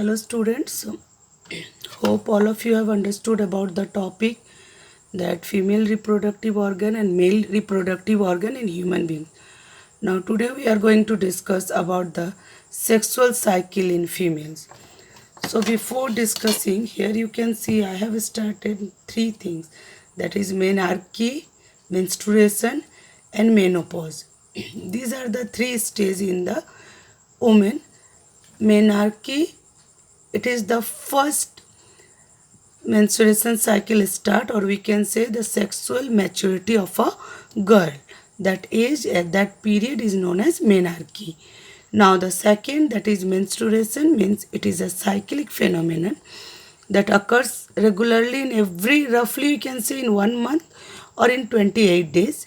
Hello students, hope all of you have understood about the topic that female reproductive organ and male reproductive organ in human beings. Now today we are going to discuss about the sexual cycle in females. So before discussing, here you can see I have started three things, that is menarche, menstruation and menopause. These are the three stages in the woman. Menarche, it is the first menstruation cycle start, or we can say the sexual maturity of a girl. That age at that period is known as menarche. Now the second, that is menstruation, means it is a cyclic phenomenon that occurs regularly in every, roughly we can say in 1 month or in 28 days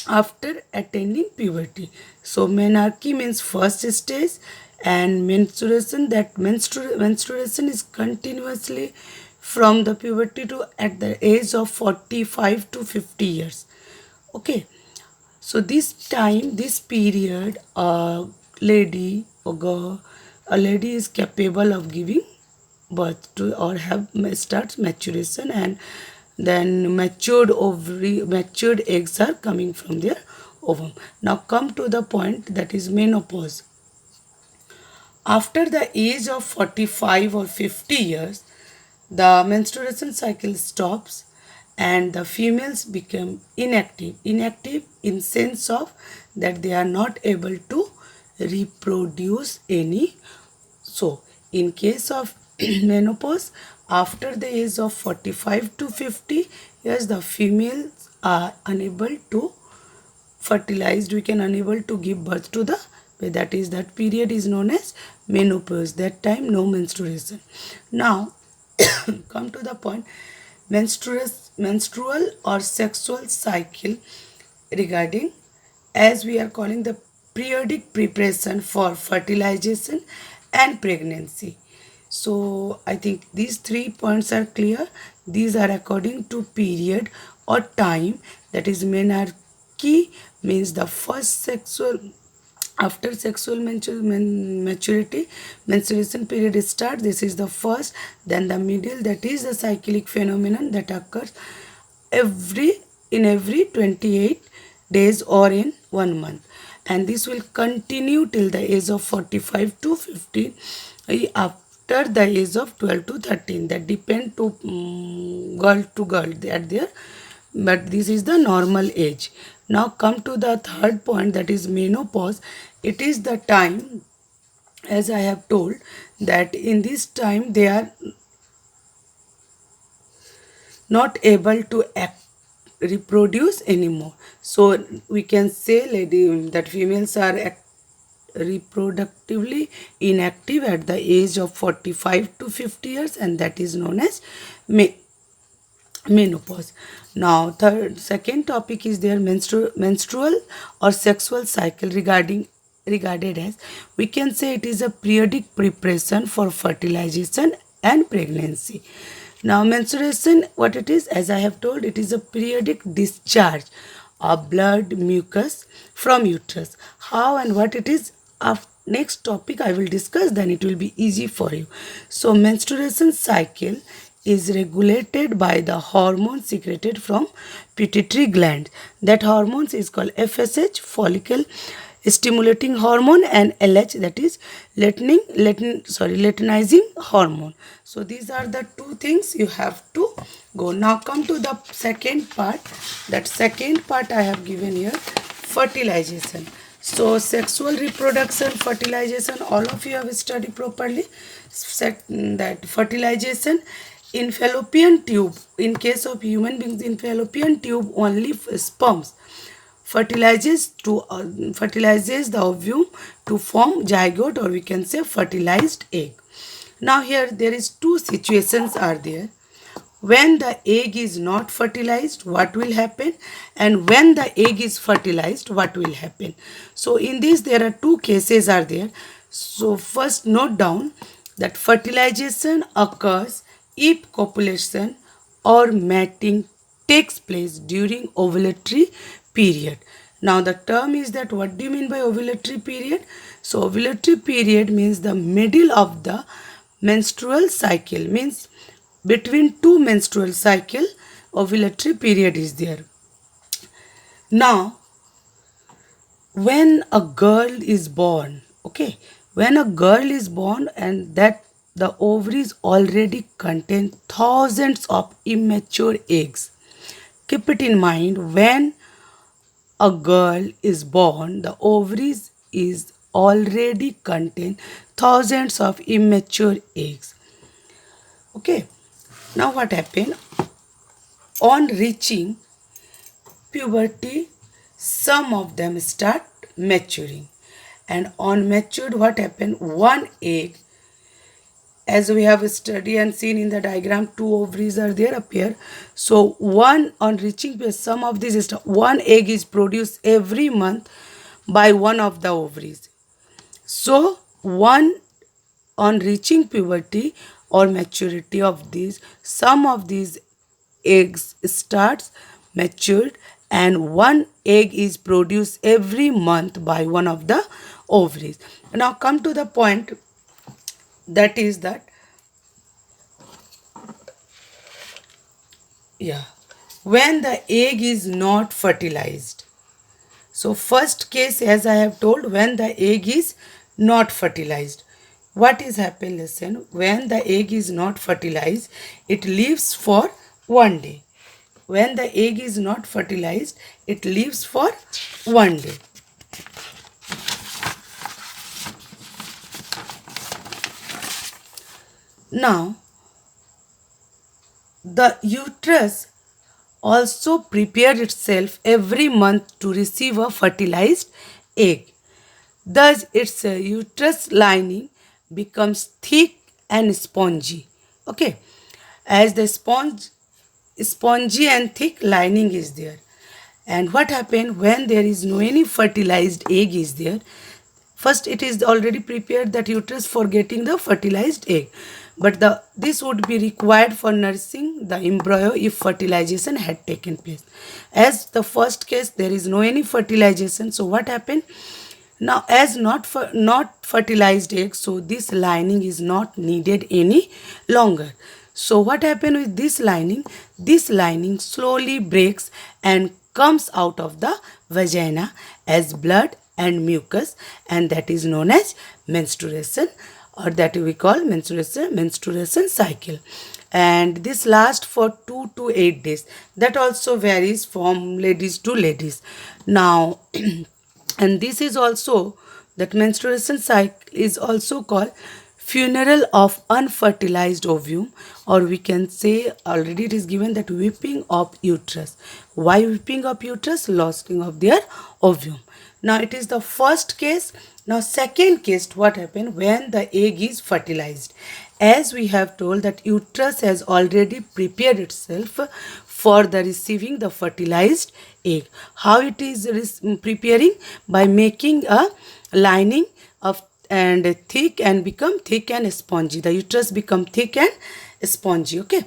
after attaining puberty. So menarche means first stage, and menstruation, that menstruation is continuously from the puberty to at the age of 45 to 50 years. Okay, so this time, this period, lady or girl, a lady is capable of giving birth to or have starts maturation, and then matured eggs are coming from their ovum. Now come to the point, that is menopause. After the age of 45 or 50 years, the menstruation cycle stops and the females become inactive. Inactive in sense of that they are not able to reproduce any. So in case of menopause, after the age of 45 to 50 years, the females are unable to fertilized, we can unable to give birth to the, that is, that period is known as menopause. That time no menstruation. Now come to the point, menstrual or sexual cycle regarding, as we are calling, the periodic preparation for fertilization and pregnancy. So I think these 3 points are clear. These are according to period or time, that is menarche means the first sexual, after sexual maturity, menstruation period starts. This is the first. Then the middle, that is the cyclic phenomenon that occurs every in every 28 days or in 1 month, and this will continue till the age of 45 to 50. After the age of 12 to 13, that depend to girl they are there, but this is the normal age. Now come to the third point, that is menopause. It is the time, as I have told, that in this time they are not able to reproduce anymore. So we can say, lady, that females are reproductively inactive at the age of 45 to 50 years, and that is known as menopause. Now second topic is their menstrual or sexual cycle, regarded as, we can say, it is a periodic preparation for fertilization and pregnancy. Now menstruation, what it is, as I have told, it is a periodic discharge of blood mucus from uterus. How and what it is, next topic I will discuss, then it will be easy for you. So menstruation cycle is regulated by the hormone secreted from pituitary gland. That hormones is called FSH, follicle stimulating hormone, and LH, that is luteinizing hormone. So these are the two things you have to go. Now come to the second part. That second part I have given here, fertilization. So sexual reproduction, fertilization, all of you have studied properly. That fertilization in fallopian tube, in case of human beings, in fallopian tube only sperms fertilizes the ovum to form zygote, or we can say fertilized egg. Now here there is two situations are there. When the egg is not fertilized, what will happen, and when the egg is fertilized, what will happen. So in this there are two cases are there. So first note down that fertilization occurs if copulation or mating takes place during ovulatory period. Now the term is that, what do you mean by ovulatory period? So ovulatory period means the middle of the menstrual cycle means between two menstrual cycle ovulatory period is there. Now when a girl is born, okay, when a girl is born and that the ovaries already contain thousands of immature eggs. Keep it in mind, when a girl is born, the ovaries is already contain thousands of immature eggs. Okay, now what happened? On reaching puberty, some of them start maturing, and on matured, what happened? One egg, as we have studied and seen in the diagram, two ovaries are there appear. So one, on reaching some of these one egg is produced every month by one of the ovaries. So one, on reaching puberty or maturity of these, some of these eggs starts matured, and one egg is produced every month by one of the ovaries. Now come to the point, that is that, yeah, when the egg is not fertilized. So first case, as I have told, when the egg is not fertilized, what is happening? Listen, when the egg is not fertilized, it lives for 1 day. When the egg is not fertilized, it lives for 1 day. Now the uterus also prepares itself every month to receive a fertilized egg. Thus, its uterus lining becomes thick and spongy. Okay, as the spongy and thick lining is there. And what happens when there is no any fertilized egg is there? First, it is already prepared, that uterus, for getting the fertilized egg, but this would be required for nourishing the embryo if fertilization had taken place. As the first case, there is no any fertilization, so what happened? Now, as not fertilized egg, so this lining is not needed any longer. So what happened with this lining? This lining slowly breaks and comes out of the vagina as blood and mucus, and that is known as menstruation, or that we call menstruation cycle. And this lasts for 2 to 8 days. That also varies from ladies to ladies. Now and this is also, that menstruation cycle is also called funeral of unfertilized ovum, or we can say, already it is given, that weeping of uterus. Why weeping of uterus? Losing of their ovum. Now it is the first case. Now second case, what happened when the egg is fertilized? As we have told, that uterus has already prepared itself for the receiving the fertilized egg. How it is preparing? By making a lining of and thick, and become thick and spongy. The uterus become thick and spongy. Okay.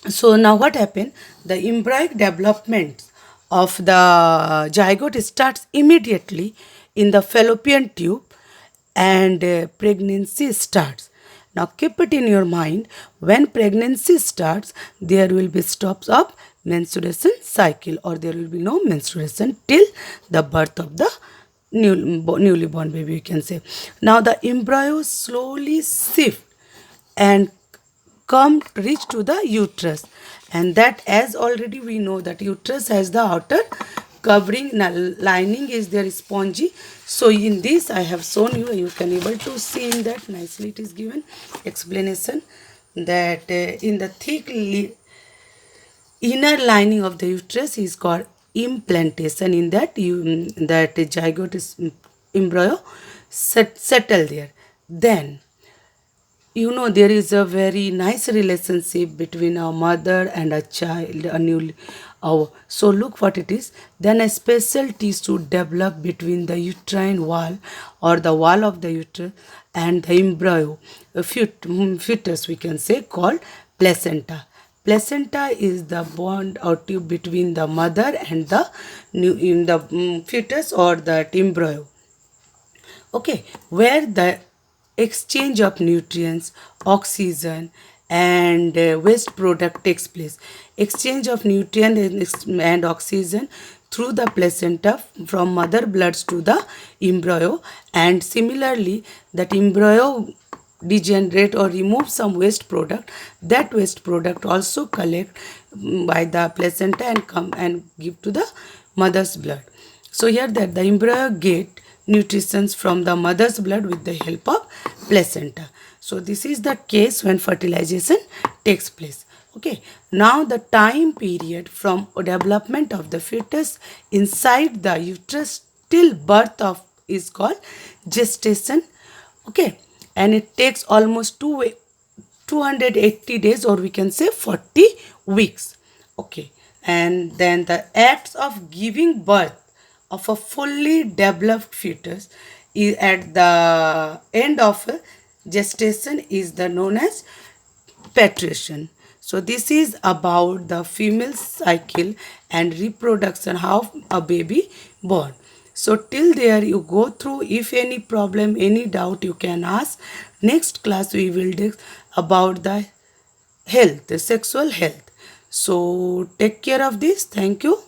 So now what happened? The embryonic development of the zygote starts immediately in the fallopian tube, and pregnancy starts. Now keep it in your mind, when pregnancy starts, there will be stops of menstruation cycle, or there will be no menstruation till the birth of the newly born baby, you can say. Now the embryo slowly shift and reach to the uterus, and that, as already we know, that uterus has the outer covering lining is there spongy. So in this I have shown you, you can able to see in that nicely it is given explanation, that in the thick inner lining of the uterus is called implantation. In that that zygote is embryo settle there. Then there is a very nice relationship between a mother and a child, so look what it is. Then a special tissue develop between the uterine wall, or the wall of the uterus, and the embryo, a fetus, we can say, called placenta. Placenta is the bond or tube between the mother and the fetus or the embryo. Okay, where the exchange of nutrients, oxygen, and waste product takes place. Exchange of nutrient and oxygen through the placenta from mother bloods to the embryo, and similarly that embryo degenerate or remove some waste product, that waste product also collect by the placenta and come and give to the mother's blood. So here that the embryo get nutritions from the mother's blood with the help of placenta. So this is the case when fertilization takes place. Okay, now the time period from development of the fetus inside the uterus till birth of is called gestation. Okay, and it takes almost 280 days, or we can say 40 weeks. Okay, and then the acts of giving birth of a fully developed fetus is at the end of gestation is the known as patriation. So this is about the female cycle and reproduction, how a baby born. So till there you go through. If any problem, any doubt, you can ask. Next class we will discuss about the health, the sexual health. So take care of this. Thank you.